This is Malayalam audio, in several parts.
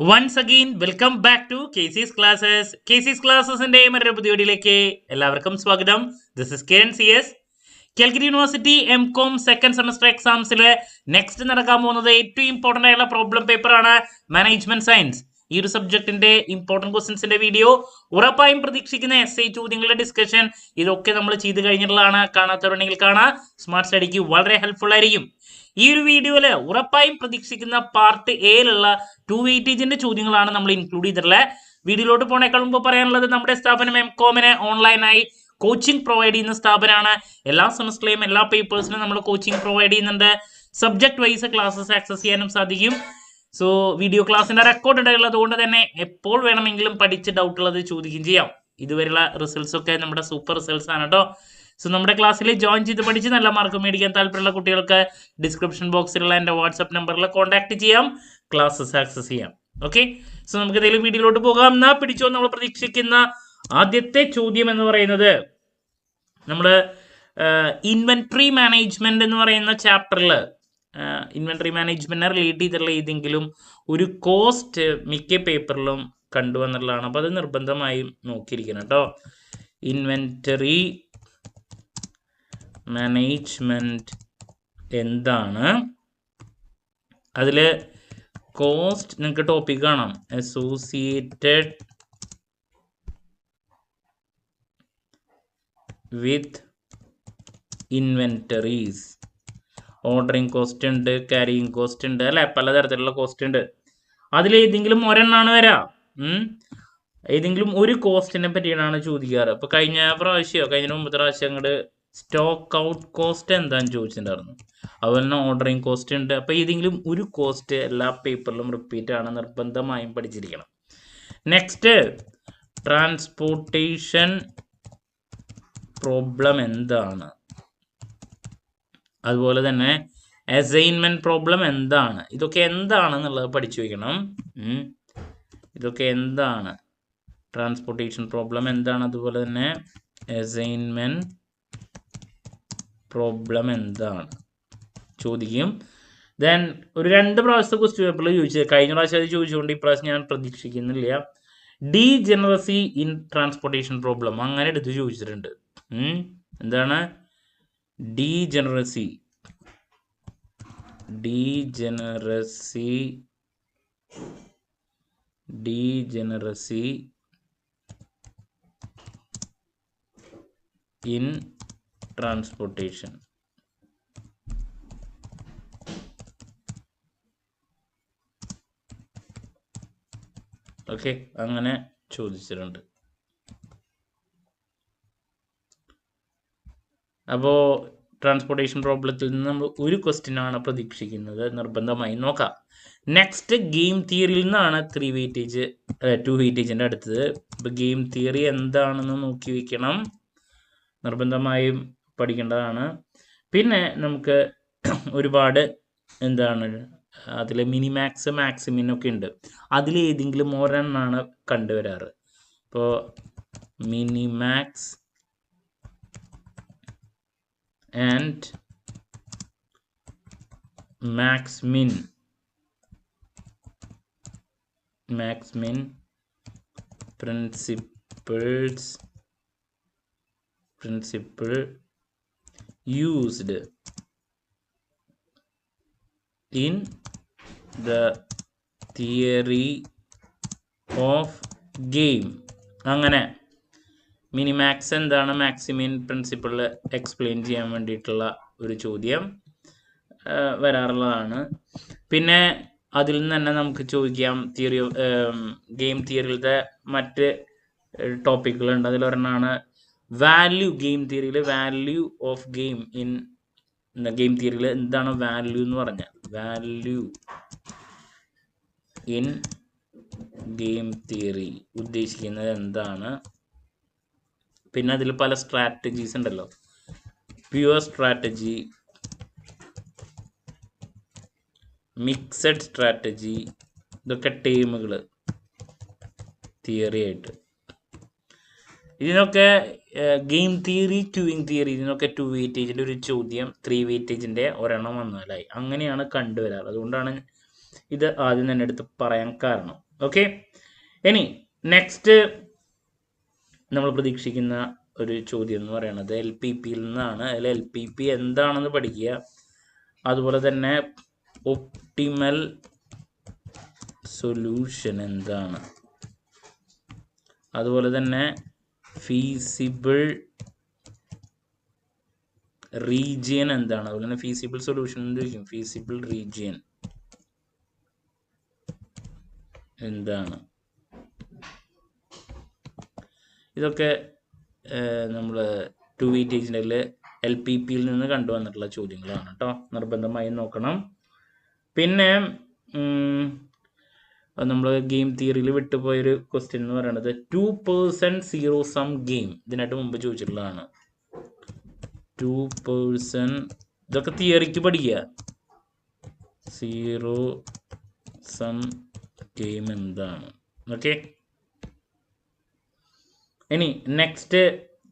Once again welcome back to KC's classes. KC's ക്ലാസ്സസിന്റെ മറ്റൊരു പുതിയ വീഡിയോയിലേക്ക് എല്ലാവർക്കും സ്വാഗതം. This is Kiran CS. Calicut university MCOM second semester എക്സാംസിൽ നെക്സ്റ്റ് നടക്കാൻ പോകുന്നത് ഏറ്റവും ഇമ്പോർട്ടൻ്റ് ആയിട്ടുള്ള പ്രോബ്ലം പേപ്പറാണ് മാനേജ്മെന്റ് സയൻസ്. ഈ ഒരു സബ്ജക്റ്റിന്റെ ഇമ്പോർട്ടൻറ്റ് ക്വസ്റ്റ്യൻസിന്റെ വീഡിയോ ഉറപ്പായും പ്രതീക്ഷിക്കുന്ന essay ചോദ്യങ്ങളുടെ ഡിസ്കഷൻ ഇതൊക്കെ നമ്മൾ ചെയ്ത് കഴിഞ്ഞിട്ടുള്ളതാണ്. കാണാത്തവരുണ്ടെങ്കിൽ കാണാം. സ്മാർട്ട് സ്റ്റഡിക്ക് വളരെ ഹെൽപ്ഫുൾ ആയിരിക്കും. ഈ ഒരു വീഡിയോയിൽ ഉറപ്പായും പ്രതീക്ഷിക്കുന്ന പാർട്ട് എയിലുള്ള 2 വെയിറ്റേജിന്റെ ചോദ്യങ്ങളാണ് നമ്മൾ ഇൻക്ലൂഡ് ചെയ്തിട്ടുള്ളത്. വീഡിയോയിലോട്ട് പോണേക്കാൾ മുമ്പ് പറയാനുള്ളത് നമ്മുടെ സ്ഥാപനം MCOMന് ഓൺലൈനായി കോച്ചിങ് പ്രൊവൈഡ് ചെയ്യുന്ന സ്ഥാപനമാണ്. എല്ലാ സെമസ്റ്ററിലെയും എല്ലാ പേപ്പേഴ്സിനും നമ്മൾ കോച്ചിങ് പ്രൊവൈഡ് ചെയ്യുന്നുണ്ട്. സബ്ജക്ട് വൈസ് ക്ലാസ്സസ് ആക്സസ് ചെയ്യാനും സാധിക്കും. സോ വീഡിയോ ക്ലാസ്സിന്റെ റെക്കോർഡ് ഉള്ളത് കൊണ്ട് തന്നെ എപ്പോൾ വേണമെങ്കിലും പഠിച്ച് ഡൗട്ട് ഉള്ളത് ചോദിക്കുകയും ചെയ്യാം. ഇതുവരെയുള്ള റിസൾട്ട്സ് ഒക്കെ നമ്മുടെ സൂപ്പർ റിസൾട്ട്സ് ആണ് കേട്ടോ. സോ നമ്മുടെ ക്ലാസ്സിൽ ജോയിൻ ചെയ്ത് പഠിച്ച് നല്ല മാർക്ക് മേടിക്കാൻ താല്പര്യമുള്ള കുട്ടികൾക്ക് ഡിസ്ക്രിപ്ഷൻ ബോക്സിലുള്ള എൻ്റെ വാട്സ്ആപ്പ് നമ്പറിൽ കോൺടാക്ട് ചെയ്യാം, ക്ലാസ്സസ് ആക്സസ് ചെയ്യാം. ഓക്കെ, സോ നമുക്ക് ഏതെങ്കിലും വീഡിയോയിലോട്ട് പോകാം. എന്നാ പിടിച്ചോ. നമ്മൾ പ്രതീക്ഷിക്കുന്ന ആദ്യത്തെ ചോദ്യം എന്ന് പറയുന്നത് നമ്മൾ ഇൻവെന്ററി മാനേജ്മെന്റ് എന്ന് പറയുന്ന ചാപ്റ്ററിൽ ഇൻവെന്ററി മാനേജ്മെന്റിനെ റിലേറ്റ് ചെയ്തിട്ടുള്ള ഏതെങ്കിലും ഒരു കോസ്റ്റ് മിക്ക പേപ്പറിലും കണ്ടുവന്നുള്ളതാണ്. അപ്പോൾ അത് നിർബന്ധമായും നോക്കിയിരിക്കണം കേട്ടോ. ഇൻവെന്ററി മാനേജ്മെന്റ് എന്താണ്, അതിൽ കോസ്റ്റ് നിങ്ങൾക്ക് ടോപ്പിക് കാണാം. Associated with inventories. Ordering cost ഉണ്ട്, ക്യാരിയിങ് കോസ്റ്റ് ഉണ്ട്, അല്ലെ, പലതരത്തിലുള്ള കോസ്റ്റ് ഉണ്ട്. അതിലേതെങ്കിലും ഒരെണ്ണാണ് വരാം. ഏതെങ്കിലും ഒരു കോസ്റ്റിനെ പറ്റിയാണ് ചോദിക്കാറ്. ഇപ്പൊ കഴിഞ്ഞ മുമ്പത്തെ പ്രാവശ്യം അങ്ങോട്ട് സ്റ്റോക്ക് ഔട്ട് കോസ്റ്റ് എന്താന്ന് ചോദിച്ചിട്ടുണ്ടായിരുന്നു. അതുപോലെ തന്നെ ഓർഡറിങ് കോസ്റ്റ് ഉണ്ട്. അപ്പൊ ഏതെങ്കിലും ഒരു കോസ്റ്റ് എല്ലാ പേപ്പറിലും റിപ്പീറ്റ് ആണ്, നിർബന്ധമായും പഠിച്ചിരിക്കണം. നെക്സ്റ്റ്, ട്രാൻസ്പോർട്ടേഷൻ പ്രോബ്ലം എന്താണ്, അതുപോലെ തന്നെ അസൈൻമെന്റ് പ്രോബ്ലം എന്താണ്, ഇതൊക്കെ എന്താണെന്നുള്ളത് പഠിച്ചു വയ്ക്കണം. ഇതൊക്കെ എന്താണ്, ട്രാൻസ്പോർട്ടേഷൻ പ്രോബ്ലം എന്താണ്, അതുപോലെ തന്നെ അസൈൻമെന്റ് പ്രോബ്ലം എന്താണ് ചോദിക്കും. ദെൻ ഒരു 2 പ്രാവശ്യത്തെ ക്വസ്റ്റ്യൻ പേപ്പറിൽ ചോദിച്ചത്, കഴിഞ്ഞ പ്രാവശ്യം അത് ചോദിച്ചുകൊണ്ട് ഇപ്രാവശ്യം ഞാൻ പ്രതീക്ഷിക്കുന്നില്ല. ഡീജനറസി ഇൻ ട്രാൻസ്പോർട്ടേഷൻ പ്രോബ്ലം അങ്ങനെ എടുത്ത് ചോദിച്ചിട്ടുണ്ട്. എന്താണ് ഡീജനറസി ഇൻ ട്രാൻസ്പോർട്ടേഷൻ. ഓക്കെ, അങ്ങനെ ചോദിച്ചിട്ടുണ്ട്. അപ്പോൾ ട്രാൻസ്പോർട്ടേഷൻ പ്രോബ്ലത്തിൽ നിന്ന് നമ്മൾ ഒരു ക്വസ്റ്റ്യൻ ആണ് പ്രതീക്ഷിക്കുന്നത്, നിർബന്ധമായി നോക്കാം. നെക്സ്റ്റ്, ഗെയിം തിയറിയിൽ നിന്നാണ് 2 വെയിറ്റേജിൻ്റെ അടുത്തത്. ഇപ്പോൾ ഗെയിം തിയറി എന്താണെന്ന് നോക്കി വയ്ക്കണം, നിർബന്ധമായും പഠിക്കേണ്ടതാണ്. പിന്നെ നമുക്ക് ഒരുപാട് അതിൽ മിനിമാക്സ് മാക്സിമിനൊക്കെ ഉണ്ട്. അതിലേതെങ്കിലും ഒരെണ്ണമാണ് കണ്ടുവരാറ്. ഇപ്പോൾ minimax and maxmin principle used in the theory of game. അങ്ങനെ മിനിമാക്സ് എന്താണ്, മാക്സിമിൻ പ്രിൻസിപ്പിൾ എക്സ്പ്ലെയിൻ ചെയ്യാൻ വേണ്ടിയിട്ടുള്ള ഒരു ചോദ്യം വരാറുള്ളതാണ്. പിന്നെ അതിൽ നിന്ന് തന്നെ നമുക്ക് ചോദിക്കാം ഗെയിം തിയറിയിലത്തെ മറ്റ് ടോപ്പിക്കുകളുണ്ട്. അതിലൊരെണ്ണമാണ് വാല്യൂ. ഗെയിം തിയറിയിൽ വാല്യൂ ഓഫ് ഗെയിം ഗെയിം തിയറിയിൽ എന്താണ് വാല്യൂ എന്ന് പറഞ്ഞാൽ, വാല്യൂ ഇൻ ഗെയിം തിയറി ഉദ്ദേശിക്കുന്നത് എന്താണ്. പിന്നെ അതിൽ പല സ്ട്രാറ്റജീസ് ഉണ്ടല്ലോ, പ്യുവർ സ്ട്രാറ്റജി, മിക്സഡ് സ്ട്രാറ്റജി, ഇതൊക്കെ ടേമുകൾ തിയറി ആയിട്ട്. ഇതിനൊക്കെ ഗെയിം തിയറി, ക്യൂയിങ് തിയറി, ഇതിനൊക്കെ 2 വെയിറ്റേജിൻ്റെ ഒരു ചോദ്യം 3 വെയിറ്റേജിൻ്റെ ഒരെണ്ണം വന്നാലായി. അങ്ങനെയാണ് കണ്ടുവരാറ്. അതുകൊണ്ടാണ് ഇത് ആദ്യം തന്നെ എടുത്ത് പറയാൻ കാരണം. ഓക്കെ, ഇനി നെക്സ്റ്റ് നമ്മൾ പ്രതീക്ഷിക്കുന്ന ഒരു ചോദ്യം എന്ന് പറയുന്നത് LPP നിന്നാണ്. അതിൽ LPP എന്താണെന്ന് പഠിക്കുക. അതുപോലെ തന്നെ ഒപ്റ്റിമൽ സൊല്യൂഷൻ എന്താണ്, അതുപോലെ തന്നെ ഫീസിബിൾ റീജിയൻ എന്താണ്, അതുപോലെ തന്നെ ഫീസിബിൾ സൊല്യൂഷൻ എന്ന് ചോദിക്കും. ഫീസിബിൾ റീജിയൻ എന്താണ്, ഇതൊക്കെ നമ്മൾ 2 വെയിറ്റേജിൽ LPP നിന്ന് കണ്ടുവന്നിട്ടുള്ള ചോദ്യങ്ങളാണ് കേട്ടോ, നിർബന്ധമായും നോക്കണം. പിന്നെ നമ്മൾ ഗെയിം തിയറിയിൽ വിട്ടുപോയൊരു ക്വസ്റ്റ്യൻ എന്ന് പറയുന്നത് 2% സീറോ സം ഗെയിം. ഇതിനായിട്ട് മുമ്പ് ചോദിച്ചിട്ടുള്ളതാണ്. 2% ഇതൊക്കെ തിയറിക്ക് പഠിക്കുക. സീറോ സം ഗെയിം എന്താണ്? ഓക്കെ, ഇനി നെക്സ്റ്റ്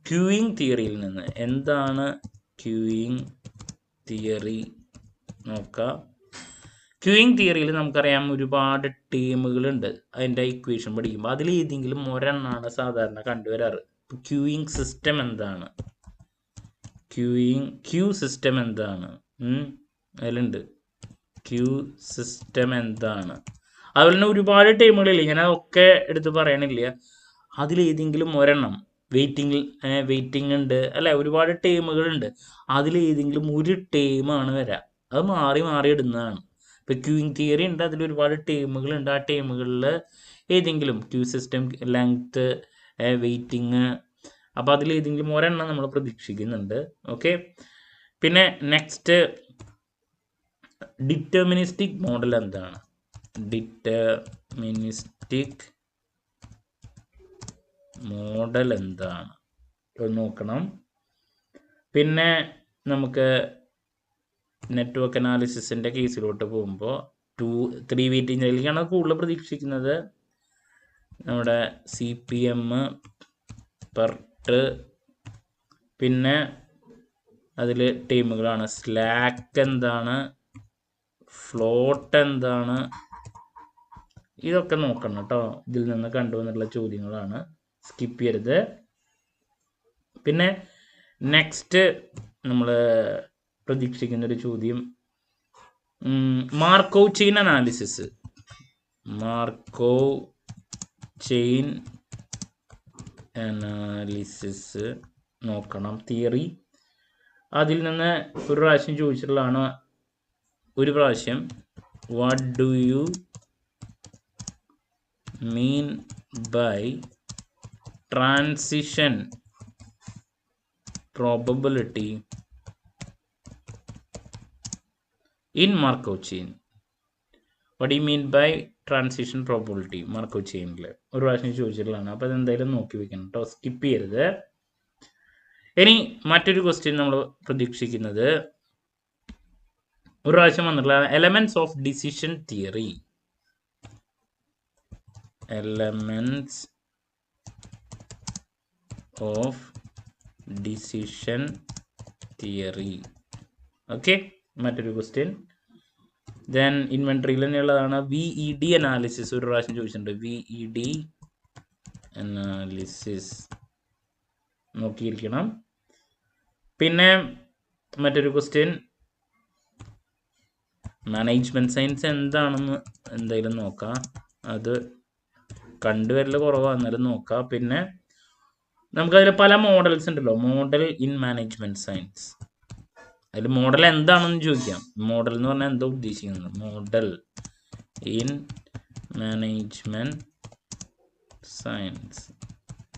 ക്യൂയിങ് തിയറിയിൽ നിന്ന് എന്താണ് ക്യൂയിങ് തിയറി നോക്കാം. ക്യൂയിങ് തിയറിയിൽ നമുക്കറിയാം ഒരുപാട് ടീമുകളുണ്ട്. അതിൻ്റെ ഇക്വേഷൻ പഠിക്കുമ്പോൾ അതിൽ ഏതെങ്കിലും ഒരെണ്ണമാണ് സാധാരണ കണ്ടുവരാറ്. ക്യൂയിങ് സിസ്റ്റം എന്താണ്, ക്യൂ സിസ്റ്റം എന്താണ്, അതിലുണ്ട് ക്യൂ സിസ്റ്റം എന്താണ്. അതുപോലെ തന്നെ ഒരുപാട് ടീമുകളില്ല, ഞാൻ അതൊക്കെ എടുത്ത് പറയണില്ല. അതിലേതെങ്കിലും ഒരെണ്ണം വെയിറ്റിംഗ് ഉണ്ട് അല്ലെ, ഒരുപാട് ടീമുകളുണ്ട്. അതിലേതെങ്കിലും ഒരു ടീമാണ് വരാം. അത് മാറി മാറി ഇടുന്നതാണ്. ഇപ്പം ക്യൂയിങ് തിയറി ഉണ്ട്, അതിൽ ഒരുപാട് ടീമുകളുണ്ട്. ആ ടീമുകളിൽ ഏതെങ്കിലും ക്യൂ സിസ്റ്റം, ലെങ്ത്ത്, വെയിറ്റിംഗ്, അപ്പോൾ അതിലേതെങ്കിലും ഒരെണ്ണം നമ്മൾ പ്രതീക്ഷിക്കുന്നുണ്ട്. ഓക്കെ, പിന്നെ നെക്സ്റ്റ് ഡിറ്റർമിനിസ്റ്റിക് മോഡൽ എന്താണ്, ഡിറ്റർമിനിസ്റ്റിക് മോഡൽ എന്താണ് നോക്കണം. പിന്നെ നമുക്ക് നെറ്റ്വർക്ക് അനാലിസിസിൻ്റെ കേസിലോട്ട് പോകുമ്പോൾ 3 വെയിറ്റിങ്ങിലേക്കാണ് കൂടുതൽ പ്രതീക്ഷിക്കുന്നത്. നമ്മുടെ CPM, PERT, പിന്നെ അതിൽ ടീമുകളാണ് സ്ലാക്ക് എന്താണ്, ഫ്ലോട്ട് എന്താണ്, ഇതൊക്കെ നോക്കണം കേട്ടോ. ഇതിൽ നിന്ന് കണ്ടുവന്നിട്ടുള്ള ചോദ്യങ്ങളാണ്, സ്കിപ്പ് ചെയ്യരുത്. പിന്നെ നെക്സ്റ്റ് നമ്മൾ പ്രതീക്ഷിക്കുന്നൊരു ചോദ്യം Markov chain analysis. Markov chain analysis നോക്കണം, തിയറി. അതിൽ നിന്ന് ഒരു പ്രാവശ്യം ചോദിച്ചിട്ടുള്ളതാണ്. ഒരു പ്രാവശ്യം what do you mean by transition probability in Markov chain? What do you mean by transition probability Markov chainൽ ഒരു പ്രാവശ്യം ചോദിച്ചിട്ടുള്ളതാണ്. അപ്പോൾ അതെന്തായാലും നോക്കി വെക്കണം കേട്ടോ, സ്കിപ്പ് ചെയ്യരുത്. ഇനി മറ്റൊരു ക്വസ്റ്റ്യൻ നമ്മൾ പ്രതീക്ഷിക്കുന്നത് ഒരു പ്രാവശ്യം വന്നിട്ടുള്ള elements of decision theory. Elements of decision theory. Okay, മറ്റൊരു ക്വസ്റ്റ്യൻ. ദെൻ ഇൻവെൻട്രിയിൽ തന്നെയുള്ളതാണ് VED അനാലിസിസ്. ഒരു പ്രാവശ്യം ചോദിച്ചിട്ടുണ്ട്, VED അനാലിസിസ് നോക്കിയിരിക്കണം. പിന്നെ മറ്റൊരു ക്വസ്റ്റ്യൻ മാനേജ്മെന്റ് സയൻസ് എന്താണെന്ന് എന്തായാലും നോക്കാം. അത് കണ്ടുവരൽ കുറവാണ്, എന്നാലും നോക്കാം. പിന്നെ നമുക്കതിൽ പല മോഡൽസ് ഉണ്ടല്ലോ, മോഡൽ ഇൻ മാനേജ്മെന്റ് സയൻസ്. അതിൽ മോഡൽ എന്താണെന്ന് ചോദിക്കാം. മോഡൽ എന്ന് പറഞ്ഞാൽ എന്താ ഉദ്ദേശിക്കുന്നത്? Model in management science.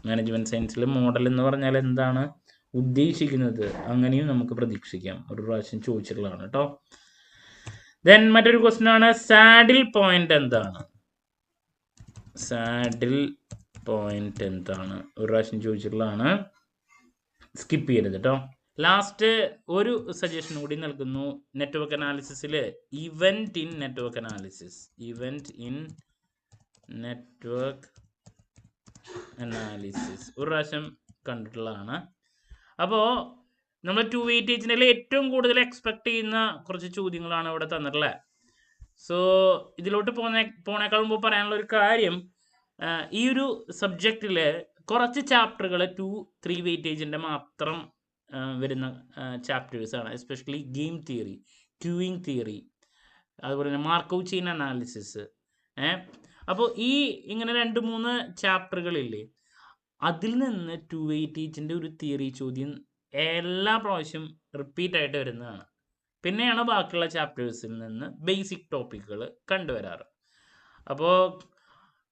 Management സയൻസിൽ മോഡൽ എന്ന് പറഞ്ഞാൽ എന്താണ് ഉദ്ദേശിക്കുന്നത്, അങ്ങനെയും നമുക്ക് പ്രതീക്ഷിക്കാം. ഒരു പ്രാവശ്യം ചോദിച്ചിട്ടുള്ളതാണ് കേട്ടോ. ദെൻ മറ്റൊരു ക്വസ്റ്റ്യൻ ആണ് സാഡിൽ പോയിന്റ് എന്താണ്? സാഡിൽ പോയിന്റ് എന്താണ്? ഒരു പ്രാവശ്യം ചോദിച്ചിട്ടുള്ളതാണ്, സ്കിപ്പ് ചെയ്യരുത് കേട്ടോ. ലാസ്റ്റ് ഒരു സജഷൻ കൂടി നൽകുന്നു. നെറ്റ്വർക്ക് അനാലിസിസിൽ event in network analysis. Event in network analysis ഒരു പ്രാവശ്യം കണ്ടിട്ടുള്ളതാണ്. അപ്പോൾ നമ്മൾ 2 വെയിറ്റേജിനിൽ ഏറ്റവും കൂടുതൽ എക്സ്പെക്ട് ചെയ്യുന്ന കുറച്ച് ചോദ്യങ്ങളാണ് ഇവിടെ തന്നിട്ടുള്ളത്. സോ ഇതിലോട്ട് പോണേക്കാൾ മുമ്പ് പറയാനുള്ള ഒരു കാര്യം, ഈ ഒരു സബ്ജക്റ്റിൽ കുറച്ച് ചാപ്റ്ററുകൾ 2-3 വെയിറ്റേജിൻ്റെ മാത്രം വരുന്ന ചാപ്റ്റേഴ്സാണ്. Especially game theory, queuing theory, അതുപോലെ തന്നെ മാർക്കോവ് ചെയിൻ അനാലിസിസ്. അപ്പോൾ ഈ ഇങ്ങനെ 2-3 ചാപ്റ്ററുകളില്ലേ, അതിൽ നിന്ന് 2 വെയിറ്റേജിൻ്റെ ഒരു തിയറി ചോദ്യം എല്ലാ പ്രാവശ്യം റിപ്പീറ്റ് ആയിട്ട് വരുന്നതാണ്. പിന്നെയാണ് ബാക്കിയുള്ള ചാപ്റ്റേഴ്സിൽ നിന്ന് ബേസിക് ടോപ്പിക്കുകൾ കണ്ടുവരാറ്. അപ്പോൾ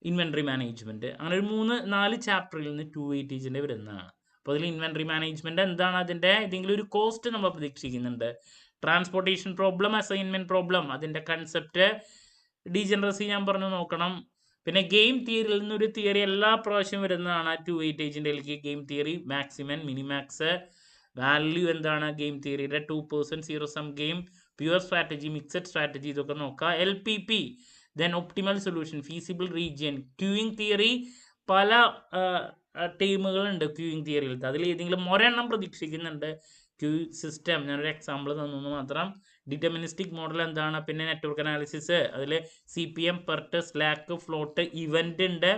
ഇൻവെൻട്രി മാനേജ്മെൻറ്റ്, അങ്ങനെ ഒരു 3-4 ചാപ്റ്ററിൽ നിന്ന് 2 വെയിറ്റേജിൻ്റെ വരുന്നതാണ്. അപ്പോൾ അതിൽ ഇൻവെൻട്രി മാനേജ്മെൻറ്റ് എന്താണ്, അതിൻ്റെ ഏതെങ്കിലും ഒരു കോസ്റ്റ് നമ്മൾ പ്രതീക്ഷിക്കുന്നുണ്ട്. ട്രാൻസ്പോർട്ടേഷൻ പ്രോബ്ലം, അസൈൻമെൻറ്റ് പ്രോബ്ലം, അതിൻ്റെ കൺസെപ്റ്റ്, ഡീജനറസി ഞാൻ പറഞ്ഞു നോക്കണം. പിന്നെ ഗെയിം തിയറിയിൽ നിന്നൊരു തിയറി എല്ലാ പ്രാവശ്യം വരുന്നതാണ് 2 വെയിറ്റേജിൻ്റെ. Game theory, maximum, minimax, value എന്താണ് ഗെയിം തിയറിയുടെ, 2% zero sum game, pure strategy, mixed strategy, ഇതൊക്കെ നോക്കുക. LPP, then optimal solution, feasible region, queuing theory. പല ടീമുകളുണ്ട് ക്യൂയിങ് തിയറിയിൽ. അതിൽ ഏതെങ്കിലും ഒരെണ്ണം പ്രതീക്ഷിക്കുന്നുണ്ട്. ക്യൂ സിസ്റ്റം ഞാനൊരു എക്സാമ്പിൾ തന്നു മാത്രം. ഡിറ്റർമിനിസ്റ്റിക് മോഡൽ എന്താണ്, പിന്നെ നെറ്റ്വർക്ക് അനാലിസിസ്, അതിൽ CPM, PERT, slack, float, event ഉണ്ട്.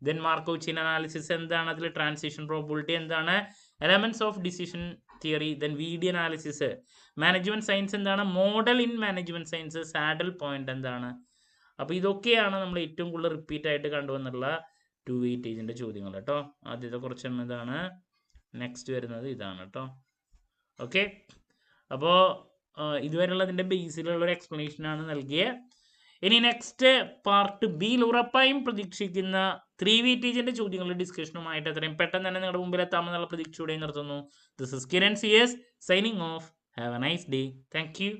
ദെൻ മാർക്കോവ് ചെയിൻ അനാലിസിസ് എന്താണ്, അതിൽ ട്രാൻസിഷൻ പ്രോബിലിറ്റി എന്താണ്, elements of decision theory, then VD analysis. Management science എന്താണ്, model in management science, saddle point എന്താണ്. അപ്പോൾ ഇതൊക്കെയാണ് നമ്മൾ ഏറ്റവും കൂടുതൽ റിപ്പീറ്റ് ആയിട്ട് കണ്ടുവന്നുള്ള 2 വെയിറ്റേജിൻ്റെ ചോദ്യങ്ങൾ കേട്ടോ. ആദ്യത്തെ കുറച്ചെണ്ണം ഇതാണ്, നെക്സ്റ്റ് വരുന്നത് ഇതാണ് കേട്ടോ. ഓക്കെ, അപ്പോൾ ഇതുവരെയുള്ളതിൻ്റെ ബേസിലുള്ള ഒരു എക്സ്പ്ലനേഷനാണ് നൽകിയത്. ഇനി നെക്സ്റ്റ് പാർട്ട് ബിയിൽ ഉറപ്പായും പ്രതീക്ഷിക്കുന്ന 3 വെയിറ്റേജിൻ്റെ ചോദ്യങ്ങളുടെ ഡിസ്കഷനുമായിട്ട് എത്രയും പെട്ടെന്ന് തന്നെ നിങ്ങളുടെ മുമ്പിൽ എത്താമെന്നുള്ള പ്രതീക്ഷയോടെ നിർത്തുന്നു. This is Kiran CS signing off. Have a nice day. Thank U.